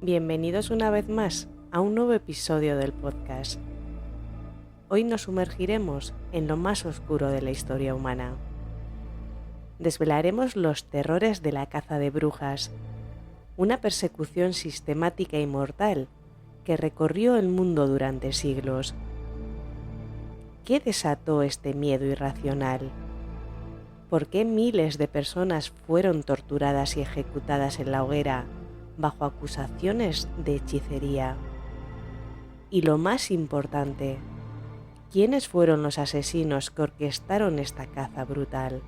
Bienvenidos una vez más a un nuevo episodio del podcast. Hoy nos sumergiremos en lo más oscuro de la historia humana. Desvelaremos los terrores de la caza de brujas, una persecución sistemática y mortal que recorrió el mundo durante siglos. ¿Qué desató este miedo irracional? ¿Por qué miles de personas fueron torturadas y ejecutadas en la hoguera bajo acusaciones de hechicería? Y lo más importante, ¿quiénes fueron los asesinos que orquestaron esta caza brutal?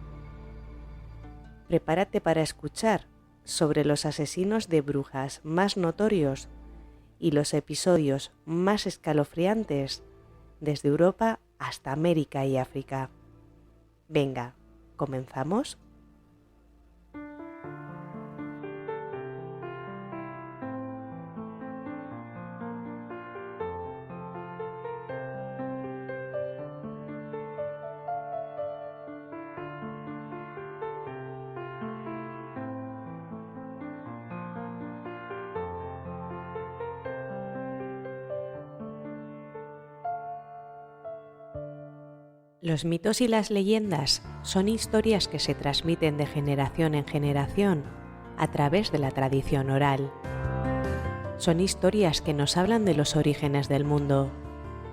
Prepárate para escuchar sobre los asesinos de brujas más notorios y los episodios más escalofriantes desde Europa hasta América y África. Venga, ¿comenzamos? Los mitos y las leyendas son historias que se transmiten de generación en generación a través de la tradición oral. Son historias que nos hablan de los orígenes del mundo,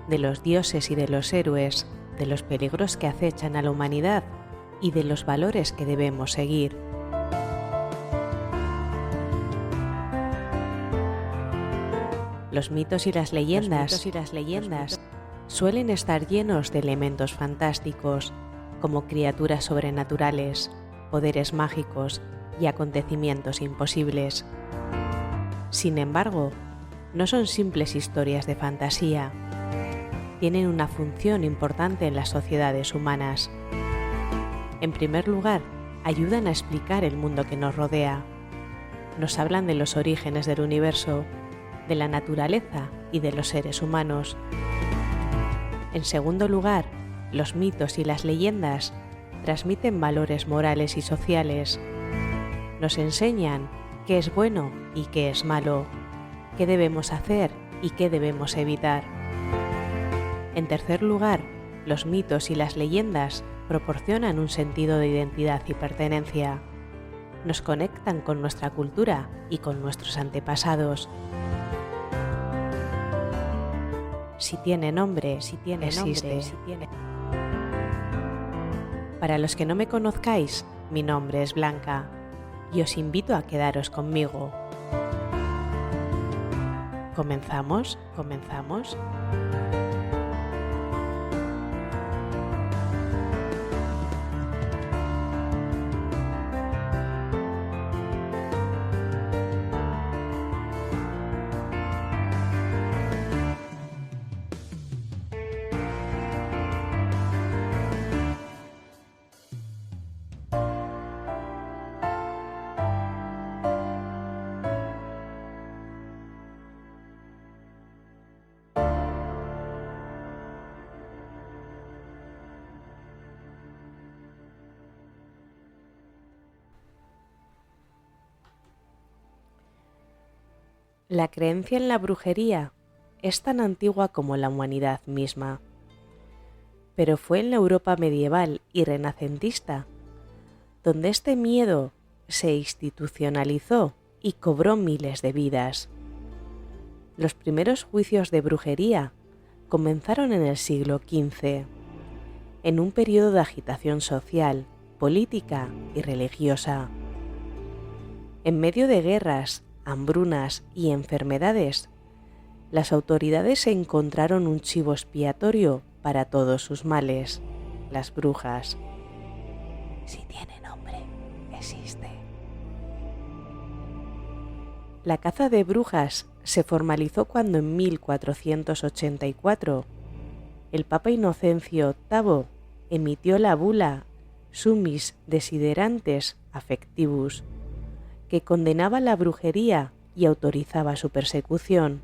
de los dioses y de los héroes, de los peligros que acechan a la humanidad y de los valores que debemos seguir. Los mitos y las leyendas suelen estar llenos de elementos fantásticos, como criaturas sobrenaturales, poderes mágicos y acontecimientos imposibles. Sin embargo, no son simples historias de fantasía. Tienen una función importante en las sociedades humanas. En primer lugar, ayudan a explicar el mundo que nos rodea. Nos hablan de los orígenes del universo, de la naturaleza y de los seres humanos. En segundo lugar, los mitos y las leyendas transmiten valores morales y sociales. Nos enseñan qué es bueno y qué es malo, qué debemos hacer y qué debemos evitar. En tercer lugar, los mitos y las leyendas proporcionan un sentido de identidad y pertenencia. Nos conectan con nuestra cultura y con nuestros antepasados. Si tiene nombre, existe. Para los que no me conozcáis, mi nombre es Blanca y os invito a quedaros conmigo. ¿Comenzamos? La creencia en la brujería es tan antigua como la humanidad misma. Pero fue en la Europa medieval y renacentista donde este miedo se institucionalizó y cobró miles de vidas. Los primeros juicios de brujería comenzaron en el siglo XV, en un periodo de agitación social, política y religiosa. En medio de guerras, hambrunas y enfermedades, las autoridades encontraron un chivo expiatorio para todos sus males: las brujas. Si tiene nombre, existe. La caza de brujas se formalizó cuando en 1484 el Papa Inocencio VIII emitió la bula Summis Desiderantes Affectivus, que condenaba la brujería y autorizaba su persecución.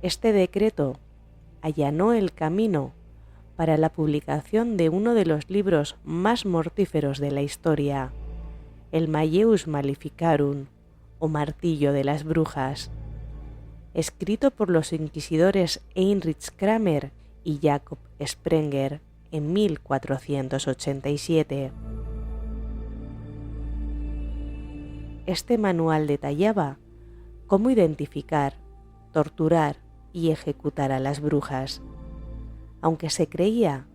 Este decreto allanó el camino para la publicación de uno de los libros más mortíferos de la historia, el Malleus Maleficarum, o Martillo de las Brujas, escrito por los inquisidores Heinrich Kramer y Jakob Sprenger en 1487. Este manual detallaba cómo identificar, torturar y ejecutar a las brujas, aunque se creía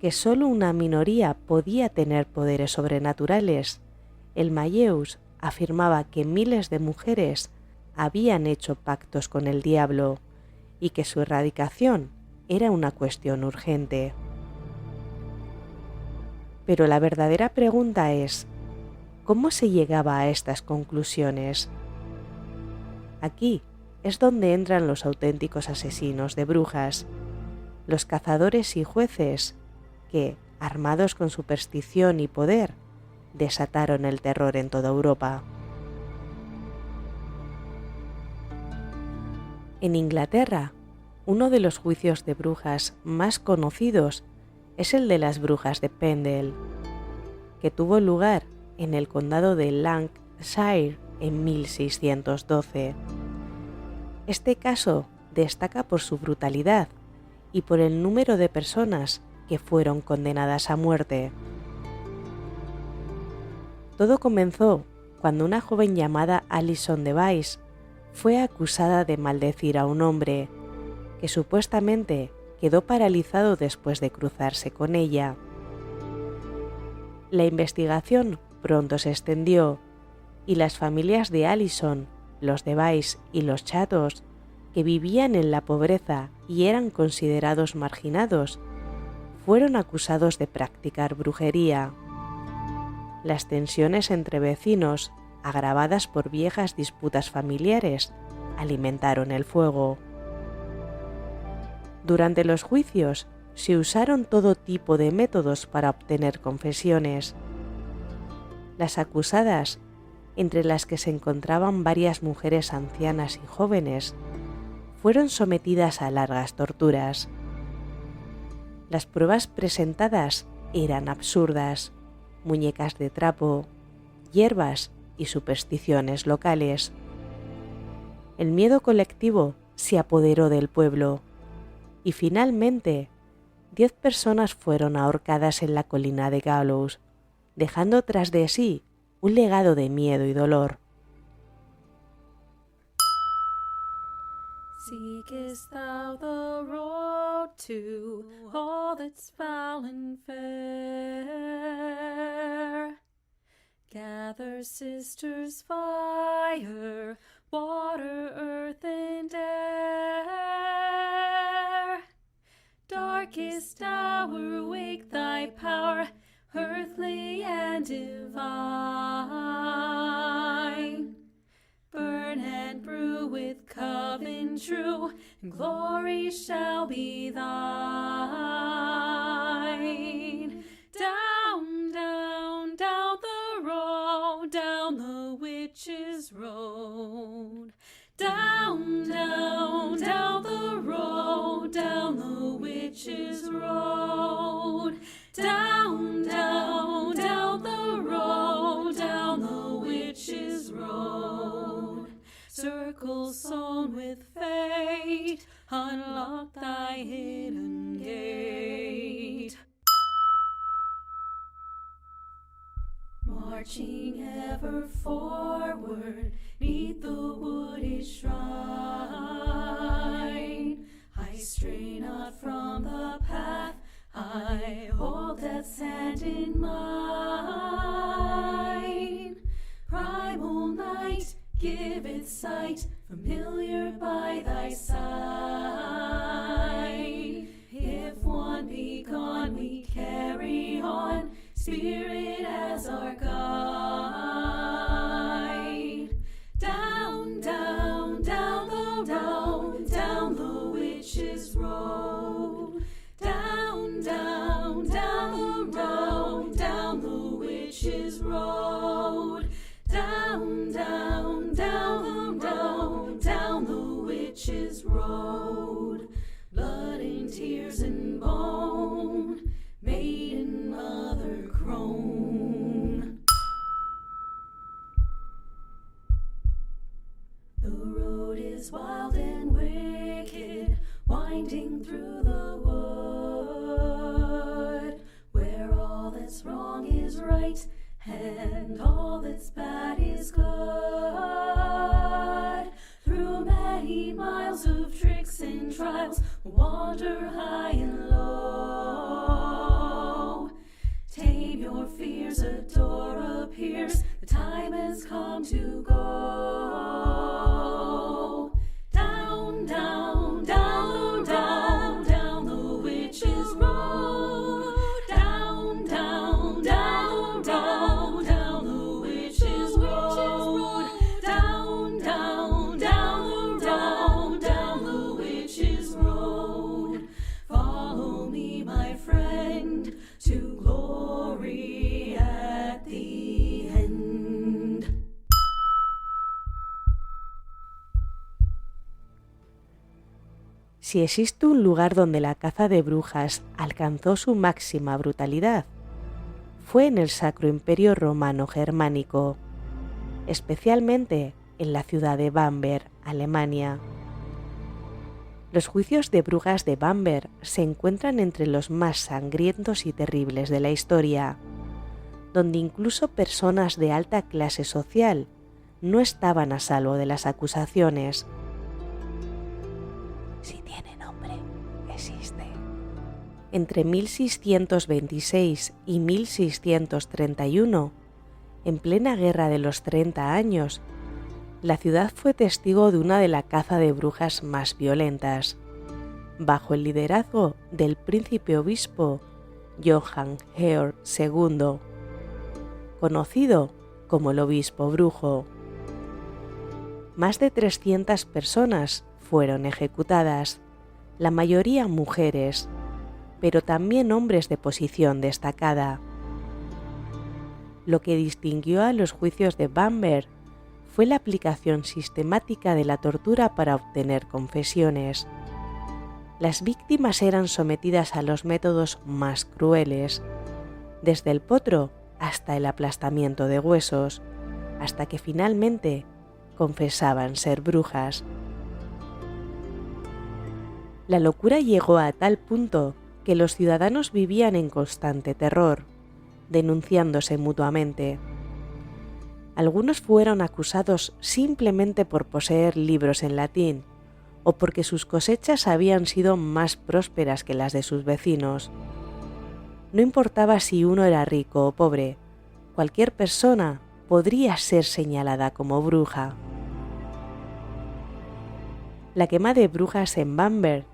que solo una minoría podía tener poderes sobrenaturales. El Malleus afirmaba que miles de mujeres habían hecho pactos con el diablo y que su erradicación era una cuestión urgente. Pero la verdadera pregunta es, ¿cómo se llegaba a estas conclusiones? Aquí es donde entran los auténticos asesinos de brujas, los cazadores y jueces que, armados con superstición y poder, desataron el terror en toda Europa. En Inglaterra, uno de los juicios de brujas más conocidos es el de las brujas de Pendle, que tuvo lugar en el condado de Lancashire en 1612. Este caso destaca por su brutalidad y por el número de personas que fueron condenadas a muerte. Todo comenzó cuando una joven llamada Alison Device fue acusada de maldecir a un hombre que supuestamente quedó paralizado después de cruzarse con ella. La investigación pronto se extendió y las familias de Alison, los Device y los Chatos, que vivían en la pobreza y eran considerados marginados, fueron acusados de practicar brujería. Las tensiones entre vecinos, agravadas por viejas disputas familiares, alimentaron el fuego. Durante los juicios se usaron todo tipo de métodos para obtener confesiones. Las acusadas, entre las que se encontraban varias mujeres ancianas y jóvenes, fueron sometidas a largas torturas. Las pruebas presentadas eran absurdas: muñecas de trapo, hierbas y supersticiones locales. El miedo colectivo se apoderó del pueblo y finalmente 10 personas fueron ahorcadas en la colina de Gallows, dejando tras de sí un legado de miedo y dolor. Seekest thou the road to all that's foul and fair? Gather, sisters, fire, water, earth, and air. Darkest hour, wake thy power, earthly and divine. Burn and brew with coven true, and glory shall be thine. Down, down, down the road, down the witch's road. Down, down, down the road, down the witch's road. Down, down, down the road, down the witch's road. Circle sown with fate, unlock thy hidden gate. Marching ever forward, neath the wooded shrine, I stray not from the path, I hold death's hand in mine. Primal night, give it sight, familiar by thy side. If one be gone, we carry on, Spirit as our guide. Down, down, down the road, down the witch's road. Down, down, down the road, down the witch's road. Down, down, down the road, down the witch's road. Blood and tears and bone, maiden mother crone. wild and wicked, winding through the wood, where all that's wrong is right and all that's bad is good. Through many miles of tricks and trials, wander high and low. Tame your fears, a door appears, the time has come to go. Down, down, down, down, down the witch's road. Down, down, down, down, down the witch's road. Down, down, down, down, down the witch's road. Follow me, my friend, to glory at the end. Si existe un lugar donde la caza de brujas alcanzó su máxima brutalidad, fue en el Sacro Imperio Romano Germánico, especialmente en la ciudad de Bamberg, Alemania. Los juicios de brujas de Bamberg se encuentran entre los más sangrientos y terribles de la historia, donde incluso personas de alta clase social no estaban a salvo de las acusaciones. Si tiene nombre, existe. Entre 1626 y 1631, en plena Guerra de los 30 años, la ciudad fue testigo de una de la caza de brujas más violentas, bajo el liderazgo del príncipe obispo Johann Georg II, conocido como el obispo brujo. Más de 300 personas fueron ejecutadas, la mayoría mujeres, pero también hombres de posición destacada. Lo que distinguió a los juicios de Bamberg fue la aplicación sistemática de la tortura para obtener confesiones. Las víctimas eran sometidas a los métodos más crueles, desde el potro hasta el aplastamiento de huesos, hasta que finalmente confesaban ser brujas. La locura llegó a tal punto que los ciudadanos vivían en constante terror, denunciándose mutuamente. Algunos fueron acusados simplemente por poseer libros en latín o porque sus cosechas habían sido más prósperas que las de sus vecinos. No importaba si uno era rico o pobre, cualquier persona podría ser señalada como bruja. La quema de brujas en Bamberg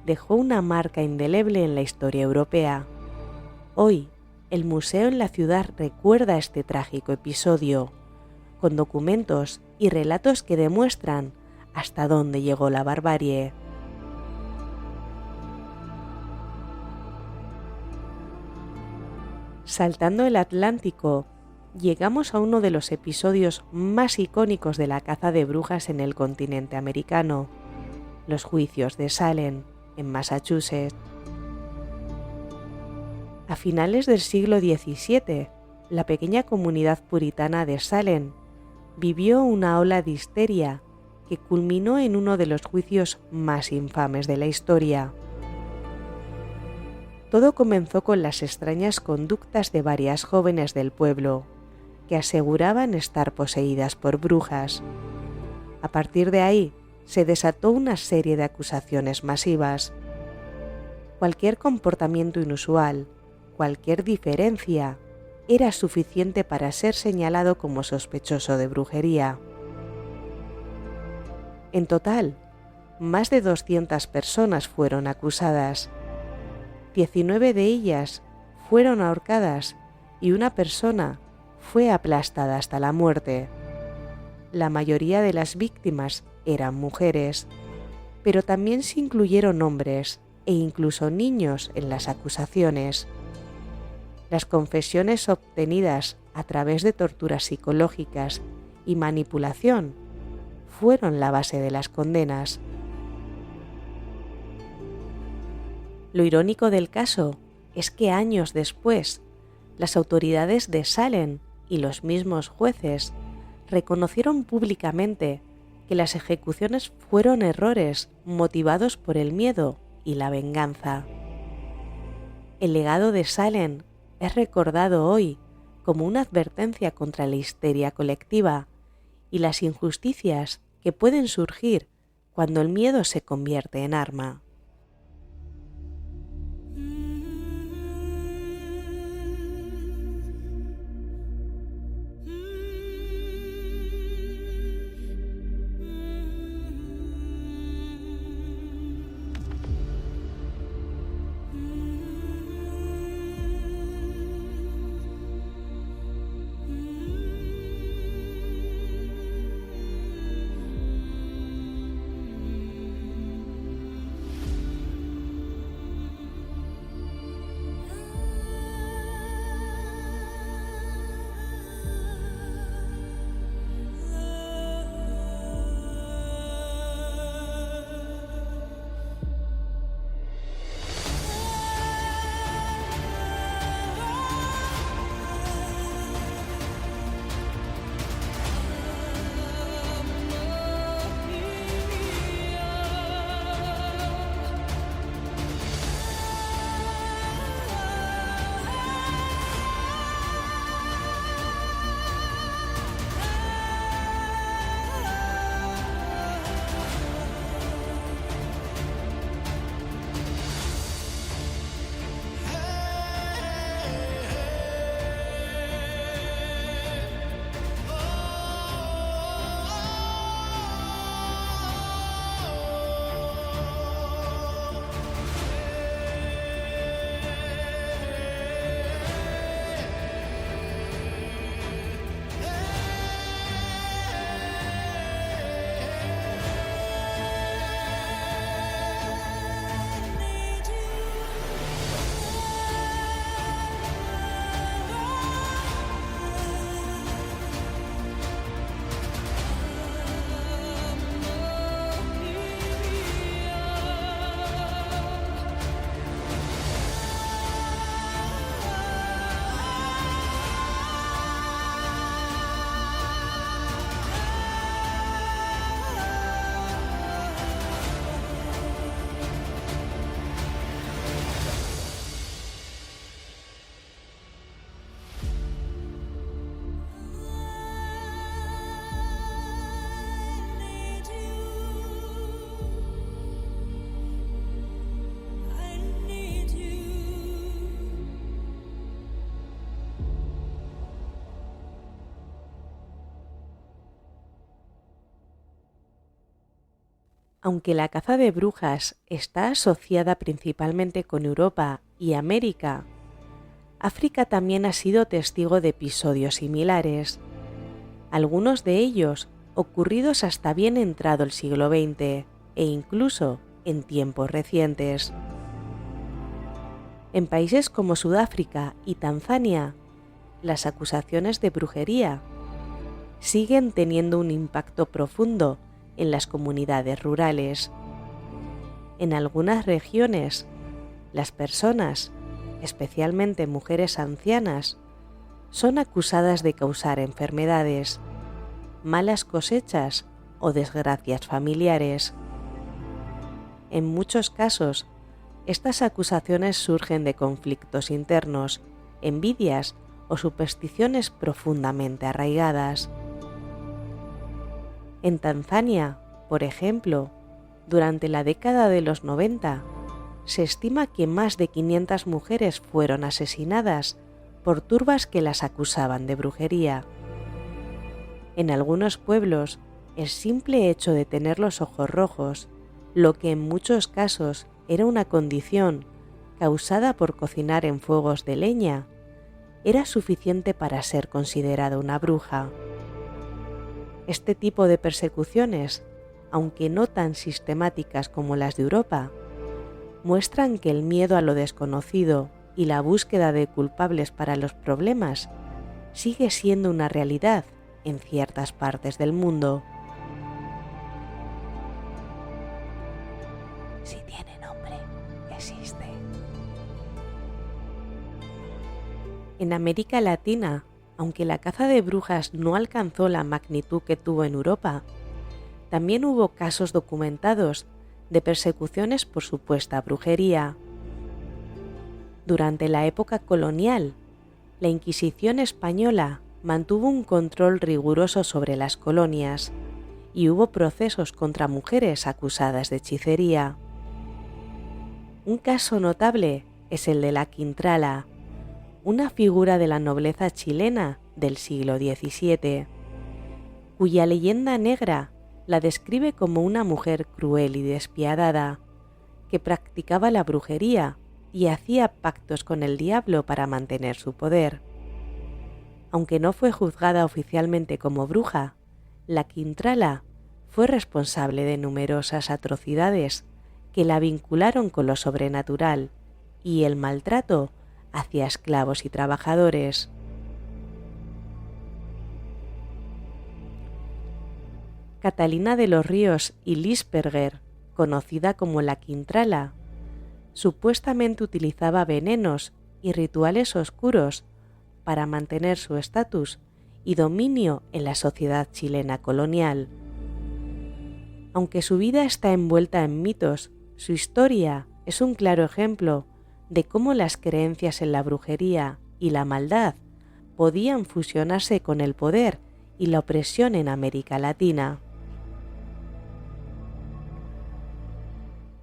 dejó una marca indeleble en la historia europea. Hoy, el museo en la ciudad recuerda este trágico episodio, con documentos y relatos que demuestran hasta dónde llegó la barbarie. Saltando el Atlántico, llegamos a uno de los episodios más icónicos de la caza de brujas en el continente americano, los juicios de Salem, en Massachusetts. A finales del siglo XVII, la pequeña comunidad puritana de Salem vivió una ola de histeria que culminó en uno de los juicios más infames de la historia. Todo comenzó con las extrañas conductas de varias jóvenes del pueblo, que aseguraban estar poseídas por brujas. A partir de ahí, se desató una serie de acusaciones masivas. Cualquier comportamiento inusual, cualquier diferencia, era suficiente para ser señalado como sospechoso de brujería. En total, más de 200 personas fueron acusadas. 19 de ellas fueron ahorcadas y una persona fue aplastada hasta la muerte. La mayoría de las víctimas eran mujeres, pero también se incluyeron hombres e incluso niños en las acusaciones. Las confesiones obtenidas a través de torturas psicológicas y manipulación fueron la base de las condenas. Lo irónico del caso es que años después, las autoridades de Salem y los mismos jueces reconocieron públicamente que las ejecuciones fueron errores motivados por el miedo y la venganza. El legado de Salem es recordado hoy como una advertencia contra la histeria colectiva y las injusticias que pueden surgir cuando el miedo se convierte en arma. Aunque la caza de brujas está asociada principalmente con Europa y América, África también ha sido testigo de episodios similares, algunos de ellos ocurridos hasta bien entrado el siglo XX e incluso en tiempos recientes. En países como Sudáfrica y Tanzania, las acusaciones de brujería siguen teniendo un impacto profundo en las comunidades rurales. En algunas regiones, las personas, especialmente mujeres ancianas, son acusadas de causar enfermedades, malas cosechas o desgracias familiares. En muchos casos, estas acusaciones surgen de conflictos internos, envidias o supersticiones profundamente arraigadas. En Tanzania, por ejemplo, durante la década de los 90, se estima que más de 500 mujeres fueron asesinadas por turbas que las acusaban de brujería. En algunos pueblos, el simple hecho de tener los ojos rojos, lo que en muchos casos era una condición causada por cocinar en fuegos de leña, era suficiente para ser considerada una bruja. Este tipo de persecuciones, aunque no tan sistemáticas como las de Europa, muestran que el miedo a lo desconocido y la búsqueda de culpables para los problemas sigue siendo una realidad en ciertas partes del mundo. Si tiene nombre, existe. En América Latina, aunque la caza de brujas no alcanzó la magnitud que tuvo en Europa, También hubo casos documentados de persecuciones por supuesta brujería. Durante la época colonial, la Inquisición española mantuvo un control riguroso sobre las colonias y hubo procesos contra mujeres acusadas de hechicería. Un caso notable es el de la Quintrala, una figura de la nobleza chilena del siglo XVII, cuya leyenda negra la describe como una mujer cruel y despiadada, que practicaba la brujería y hacía pactos con el diablo para mantener su poder. Aunque no fue juzgada oficialmente como bruja, la Quintrala fue responsable de numerosas atrocidades que la vincularon con lo sobrenatural y el maltrato hacia esclavos y trabajadores. Catalina de los Ríos y Lisperger, conocida como la Quintrala, supuestamente utilizaba venenos y rituales oscuros para mantener su estatus y dominio en la sociedad chilena colonial. Aunque su vida está envuelta en mitos, su historia es un claro ejemplo de cómo las creencias en la brujería y la maldad podían fusionarse con el poder y la opresión en América Latina.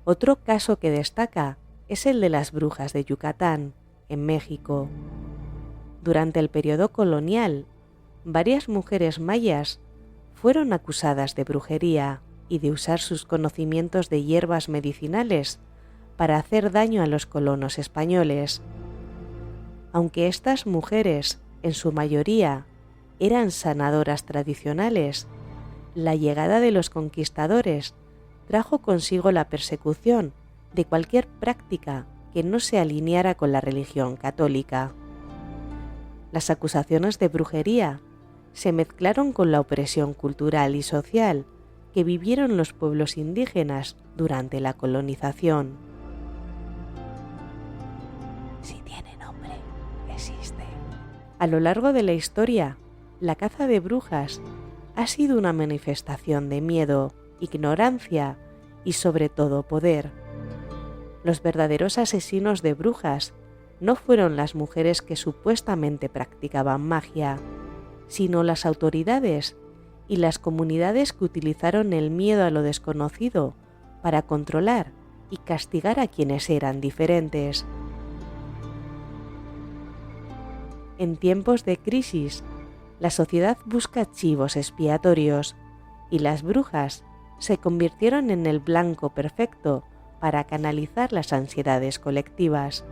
Otro caso que destaca es el de las brujas de Yucatán, en México. Durante el periodo colonial, varias mujeres mayas fueron acusadas de brujería y de usar sus conocimientos de hierbas medicinales para hacer daño a los colonos españoles. Aunque estas mujeres, en su mayoría, eran sanadoras tradicionales, la llegada de los conquistadores trajo consigo la persecución de cualquier práctica que no se alineara con la religión católica. Las acusaciones de brujería se mezclaron con la opresión cultural y social que vivieron los pueblos indígenas durante la colonización. Si tiene nombre, existe. A lo largo de la historia, la caza de brujas ha sido una manifestación de miedo, ignorancia y sobre todo poder. Los verdaderos asesinos de brujas no fueron las mujeres que supuestamente practicaban magia, sino las autoridades y las comunidades que utilizaron el miedo a lo desconocido para controlar y castigar a quienes eran diferentes. En tiempos de crisis, la sociedad busca chivos expiatorios y las brujas se convirtieron en el blanco perfecto para canalizar las ansiedades colectivas.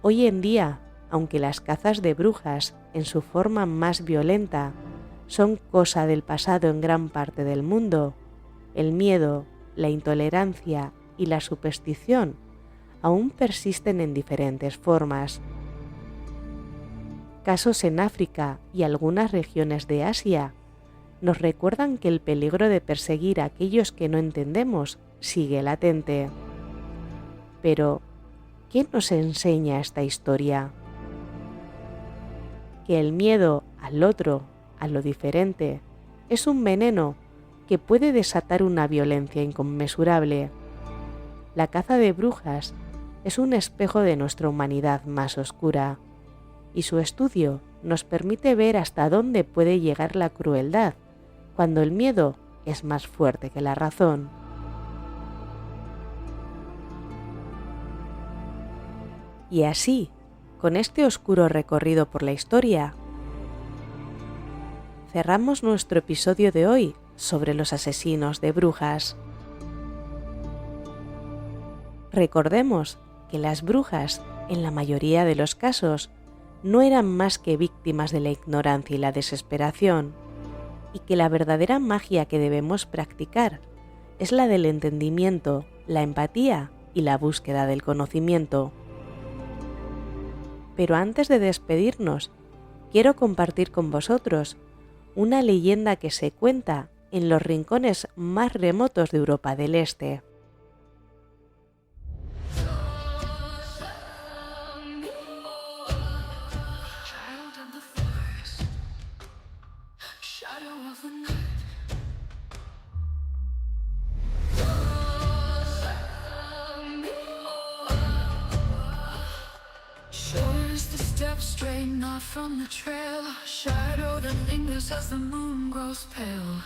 Hoy en día, aunque las cazas de brujas, en su forma más violenta, son cosa del pasado en gran parte del mundo, el miedo, la intolerancia y la superstición aún persisten en diferentes formas. Casos en África y algunas regiones de Asia nos recuerdan que el peligro de perseguir a aquellos que no entendemos sigue latente. Pero, ¿qué nos enseña esta historia? Que el miedo al otro, a lo diferente, es un veneno que puede desatar una violencia inconmensurable. La caza de brujas es un espejo de nuestra humanidad más oscura, y su estudio nos permite ver hasta dónde puede llegar la crueldad cuando el miedo es más fuerte que la razón. Y así, con este oscuro recorrido por la historia, cerramos nuestro episodio de hoy sobre los asesinos de brujas. Recordemos que las brujas, en la mayoría de los casos, no eran más que víctimas de la ignorancia y la desesperación, y que la verdadera magia que debemos practicar es la del entendimiento, la empatía y la búsqueda del conocimiento. Pero antes de despedirnos, quiero compartir con vosotros una leyenda que se cuenta en los rincones más remotos de Europa del Este. not from the trail, shadow that lingers as the moon grows pale.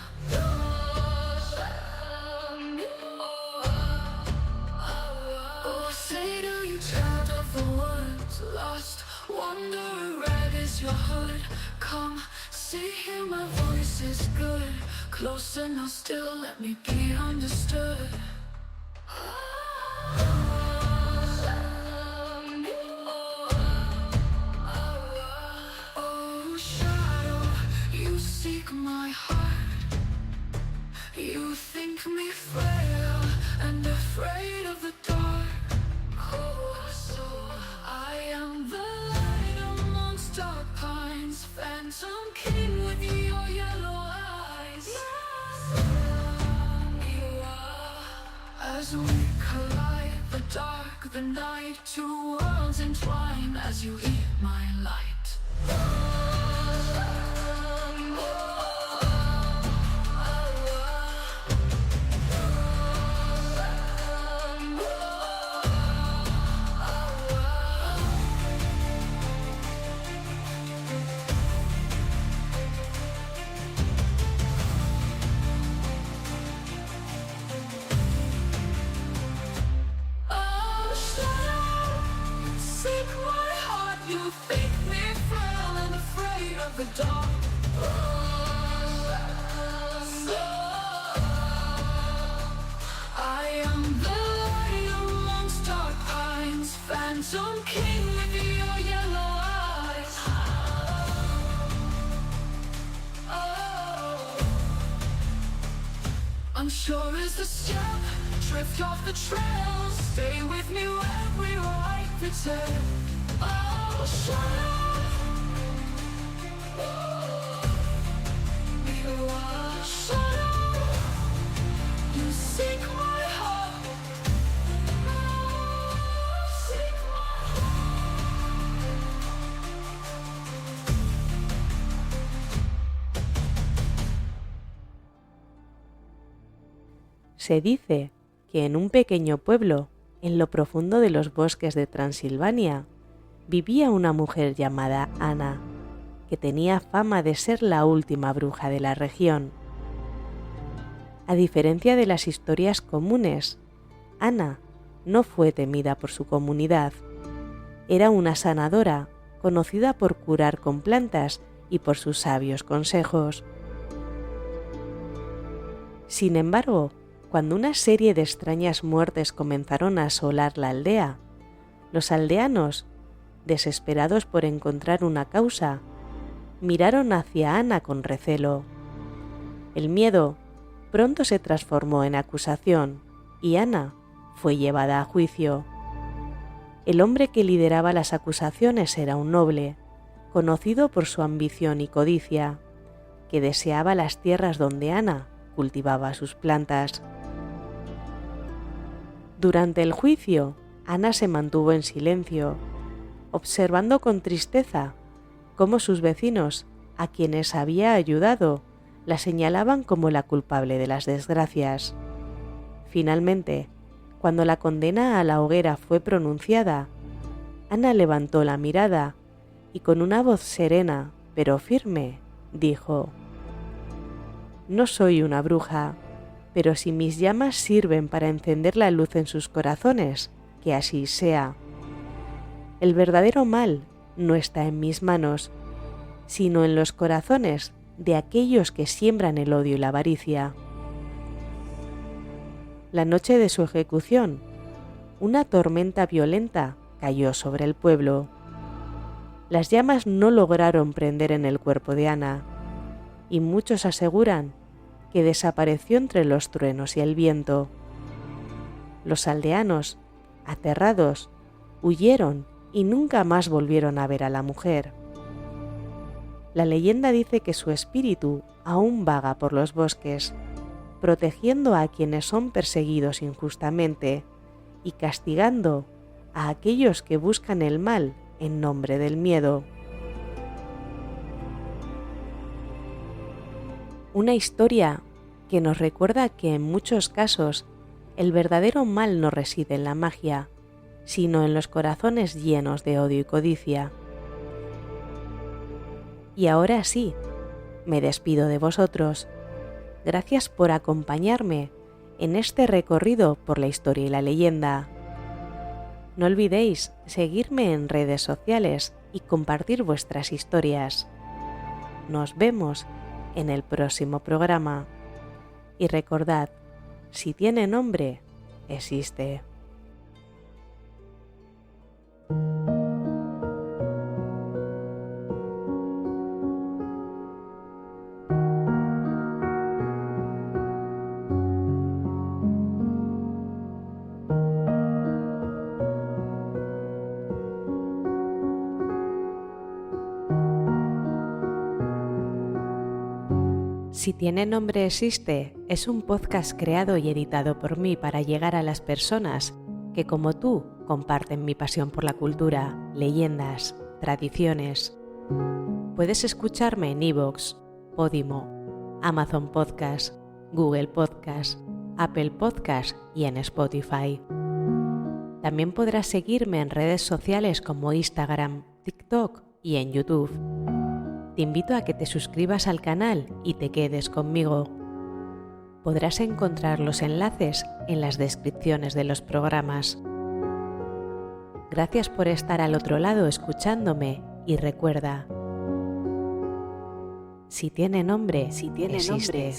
Oh, say do you child of the woods, lost wanderer, red is your hood. Come, see here my voice is good, closer now still, let me be understood. Oh, shadow, you seek my heart. You think me frail and afraid of the dark. Oh, so I am the light amongst dark pines, phantom king with your yellow eyes. You are, as we collide, the dark, the night, two worlds entwine as you eat my light. The dark. I am the light amongst dark pines, phantom king with your yellow eyes. Oh, unsure is the step, drift off the trail, stay with me when we write the tale. Oh, shadow. Se dice que en un pequeño pueblo, en lo profundo de los bosques de Transilvania, vivía una mujer llamada Ana, que tenía fama de ser la última bruja de la región. A diferencia de las historias comunes, Ana no fue temida por su comunidad. Era una sanadora, conocida por curar con plantas y por sus sabios consejos. Sin embargo, cuando una serie de extrañas muertes comenzaron a asolar la aldea, los aldeanos, desesperados por encontrar una causa, miraron hacia Ana con recelo. El miedo pronto se transformó en acusación y Ana fue llevada a juicio. El hombre que lideraba las acusaciones era un noble, conocido por su ambición y codicia, que deseaba las tierras donde Ana cultivaba sus plantas. Durante el juicio, Ana se mantuvo en silencio, observando con tristeza cómo sus vecinos, a quienes había ayudado, la señalaban como la culpable de las desgracias. Finalmente, cuando la condena a la hoguera fue pronunciada, Ana levantó la mirada y con una voz serena pero firme dijo: «No soy una bruja, pero si mis llamas sirven para encender la luz en sus corazones, que así sea. El verdadero mal no está en mis manos, sino en los corazones de aquellos que siembran el odio y la avaricia». La noche de su ejecución, una tormenta violenta cayó sobre el pueblo. Las llamas no lograron prender en el cuerpo de Ana, y muchos aseguran que desapareció entre los truenos y el viento. Los aldeanos, aterrados, huyeron y nunca más volvieron a ver a la mujer. La leyenda dice que su espíritu aún vaga por los bosques, protegiendo a quienes son perseguidos injustamente y castigando a aquellos que buscan el mal en nombre del miedo. Una historia que nos recuerda que en muchos casos el verdadero mal no reside en la magia, sino en los corazones llenos de odio y codicia. Y ahora sí, me despido de vosotros. Gracias por acompañarme en este recorrido por la historia y la leyenda. No olvidéis seguirme en redes sociales y compartir vuestras historias. Nos vemos en el próximo programa. Y recordad, si tiene nombre, existe. Si tiene nombre existe es un podcast creado y editado por mí para llegar a las personas que como tú comparten mi pasión por la cultura, leyendas, tradiciones. Puedes escucharme en iVoox, Podimo, Amazon Podcast, Google Podcast, Apple Podcast y en Spotify. También podrás seguirme en redes sociales como Instagram, TikTok y en YouTube. Te invito a que te suscribas al canal y te quedes conmigo. Podrás encontrar los enlaces en las descripciones de los programas. Gracias por estar al otro lado escuchándome y recuerda, si tiene nombre, existe.